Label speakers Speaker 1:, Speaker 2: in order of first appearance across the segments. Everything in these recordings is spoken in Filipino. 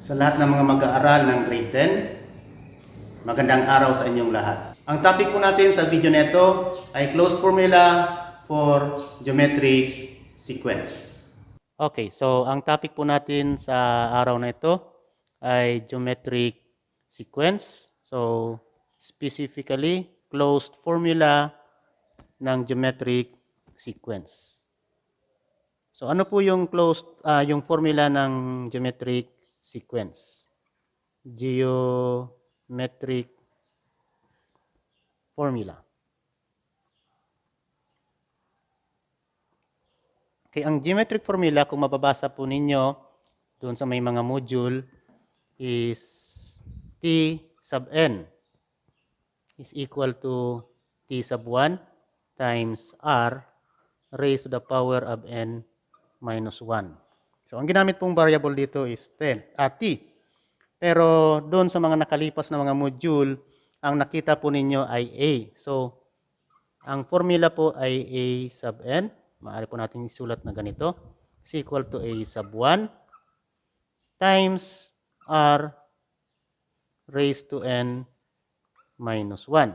Speaker 1: Sa lahat ng mga mag-aaral ng grade 10, magandang araw sa inyong lahat. Ang topic po natin sa video neto ay closed formula for geometric sequence. Okay, so ang topic po natin sa araw na ito ay geometric sequence. So specifically, closed formula ng geometric sequence. So ano po yung yung formula ng geometric sequence? Geometric formula. Okay, ang geometric formula kung mababasa po ninyo doon sa may mga module is T sub n is equal to T sub 1 times R raised to the power of n minus 1. So ang ginamit pong variable dito is T. Pero doon sa mga nakalipas na mga module, ang nakita po ninyo ay A. So, ang formula po ay A sub n. Maaari po natin isulat na ganito. Is equal to A sub 1 times R raised to n minus 1.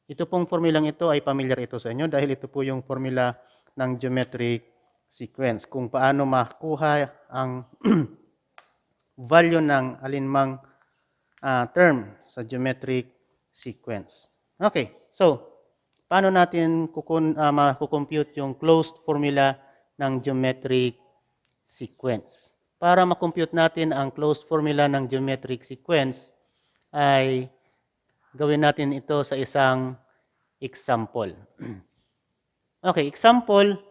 Speaker 1: Ito pong formulang ito ay familiar ito sa inyo dahil ito po yung formula ng geometric sequence. Kung paano makuha ang value ng alinmang term sa geometric sequence. Okay, so paano natin makukompute yung closed formula ng geometric sequence? Para makompute natin ang closed formula ng geometric sequence ay gawin natin ito sa isang example. Okay, example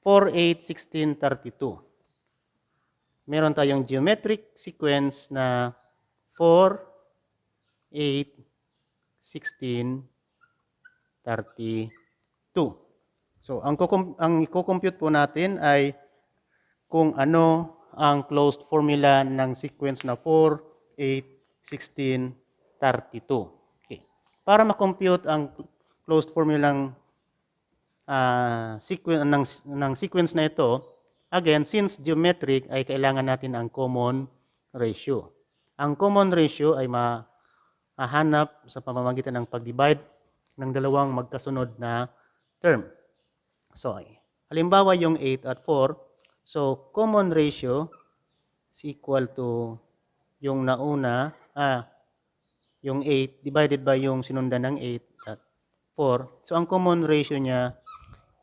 Speaker 1: 4, 8, 16, 32. Meron tayong geometric sequence na 4, 8, 16, 32. So, ang i-compute po natin ay kung ano ang closed formula ng sequence na 4, 8, 16, 32. Okay. Para ma-compute ang closed formula ng sequence na ito, again, since geometric ay kailangan natin ang common ratio. Ang common ratio ay mahanap sa pamamagitan ng pag-divide ng dalawang magkasunod na term. So, halimbawa yung 8 at 4, so common ratio is equal to yung nauna, yung 8 divided by yung sinundan ng 8 at 4. So, ang common ratio niya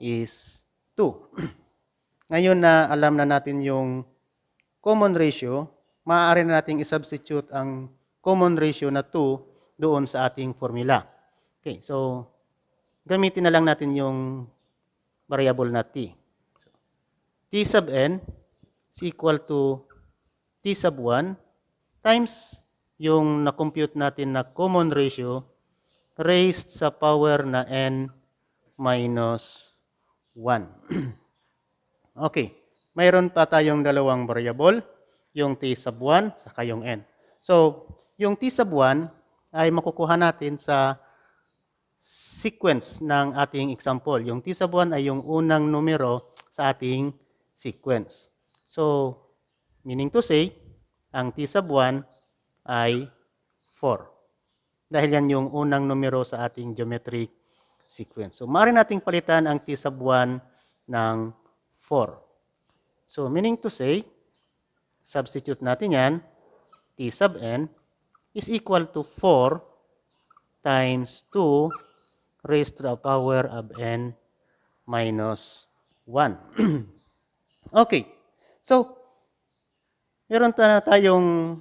Speaker 1: is 2. Ngayon na alam na natin yung common ratio, maaari na nating i-substitute ang common ratio na 2 doon sa ating formula. Okay, so gamitin na lang natin yung variable na t. So, t sub n is equal to t sub 1 times yung na-compute natin na common ratio raised sa power na n minus 1. Okay, mayroon pa tayong dalawang variable, yung t sub 1 saka yung n. So, yung t sub 1 ay makukuha natin sa sequence ng ating example. Yung t sub 1 ay yung unang numero sa ating sequence. So, meaning to say, ang t sub 1 ay 4. Dahil yan yung unang numero sa ating geometric sequence. So, maaari nating palitan ang t sub 1 ng 4. So, meaning to say, substitute natin yan, t sub n is equal to 4 times 2 raised to the power of n minus 1. Okay. So, meron tayong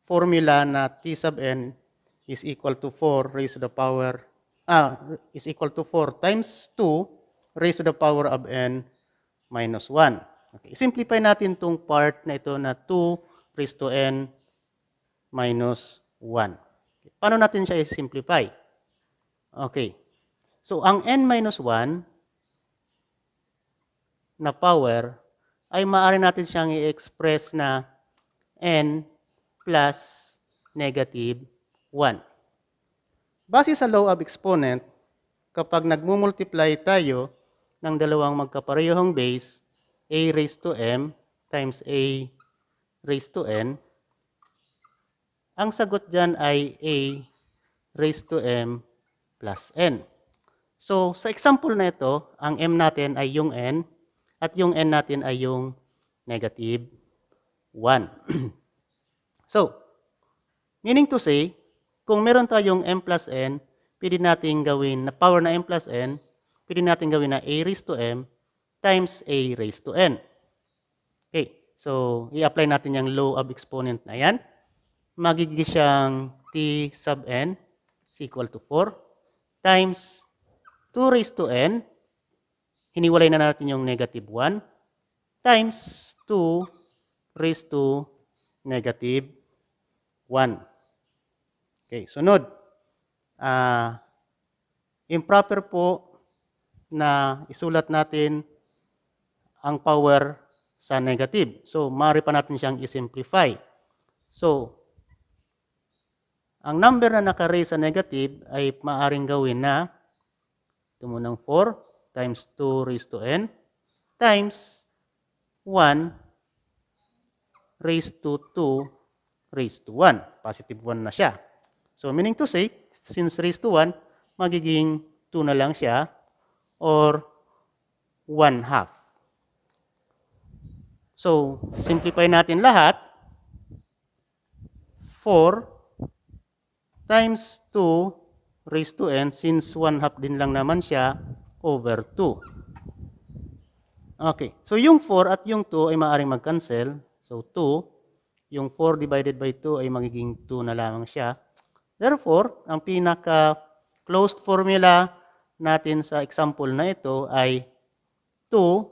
Speaker 1: formula na t sub n is equal to 4 raised to the power, is equal to 4 times 2 raised to the power of n minus 1. Okay. Simplify natin itong part na ito na 2 raised to n minus 1. Okay. Paano natin siya i-simplify? Okay. So, ang n minus 1 na power ay maaari natin siyang i-express na n plus negative 1. Base sa law of exponent, kapag nagmumultiply tayo ng dalawang magkaparehong base, a raised to m times a raised to n, ang sagot dyan ay a raised to m plus n. So, sa example na ito, ang m natin ay yung n at yung n natin ay yung negative 1. So, meaning to say, kung meron tayong m plus n, pwede natin gawin na power na m plus n, pwede natin gawin na a raised to m times a raised to n. Okay, so i-apply natin yung law of exponent na yan. Magiging siyang t sub n is equal to 4 times 2 raised to n, hiniwalay na natin yung negative 1, times 2 raised to negative 1. Okay, sunod. Improper po na isulat natin ang power sa negative. So, maaari pa natin siyang i-simplify. So, ang number na naka-raise sa negative ay maaaring gawin na ito munang 4 times 2 raised to n times 1 raised to 2 raised to 1. Positive 1 na siya. So, meaning to say, since raised to 1, magiging 2 na lang siya or 1 half. So, simplify natin lahat. 4 times 2 raised to n, since 1 half din lang naman siya, over 2. Okay, so yung 4 at yung 2 ay maaaring mag-cancel. So, 2, yung 4 divided by 2 ay magiging 2 na lamang siya. Therefore, ang pinaka-closed formula natin sa example na ito ay 2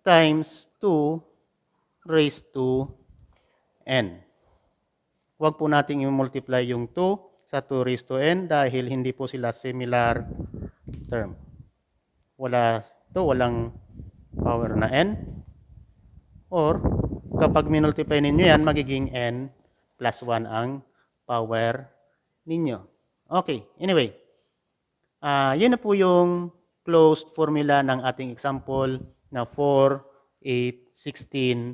Speaker 1: times 2 raised to n. Huwag po nating i-multiply yung 2 sa 2 raised to n dahil hindi po sila similar term. Walang power na n. Or, kapag minultiply ninyo yan, magiging n plus 1 ang power ninyo. Okay, anyway. Yun na po yung closed formula ng ating example na 4, 8, 16,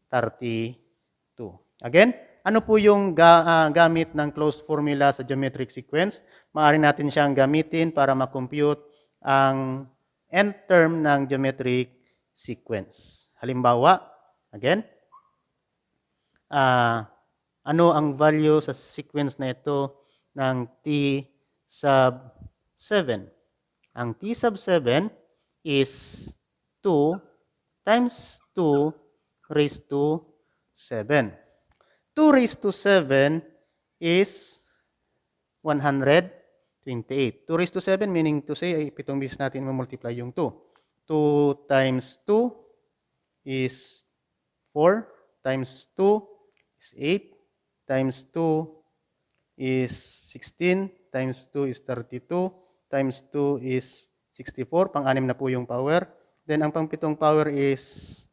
Speaker 1: 32. Again, ano po yung gamit ng closed formula sa geometric sequence? Maaari natin siyang gamitin para ma-compute ang nth term ng geometric sequence. Halimbawa, again, ano ang value sa sequence na ito ng t sub 7? Ang t sub 7 is 2 times 2 raised to 7. 2 raised to 7 is 128. 2 raised to 7 meaning to say, ay 7 beses natin ma-multiply yung 2. 2 times 2 is 4 times 2 is 8 times 2 is 16 times 2 is 32 times 2 is 64. Pang-anim na po yung power. Then ang pang-pitong power is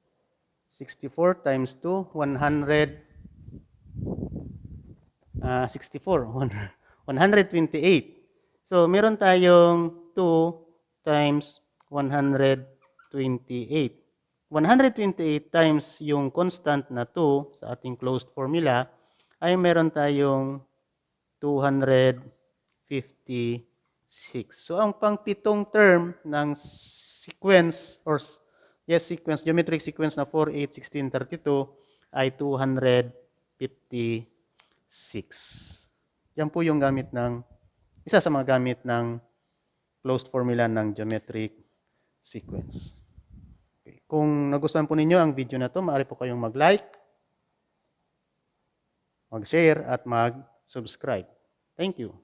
Speaker 1: 64 times 2, 128. So, meron tayong 2 times 128. 128 times yung constant na 2 sa ating closed formula ay meron tayong 256. So, ang pang-pitong term ng sequence or sequence, geometric sequence na 4, 8, 16, 32 ay 256. Yan po yung gamit ng, isa sa mga gamit ng closed formula ng geometric sequence. Okay. Kung nagustuhan po ninyo ang video na to, maaari po kayong mag-like, mag-share, at mag-subscribe. Thank you.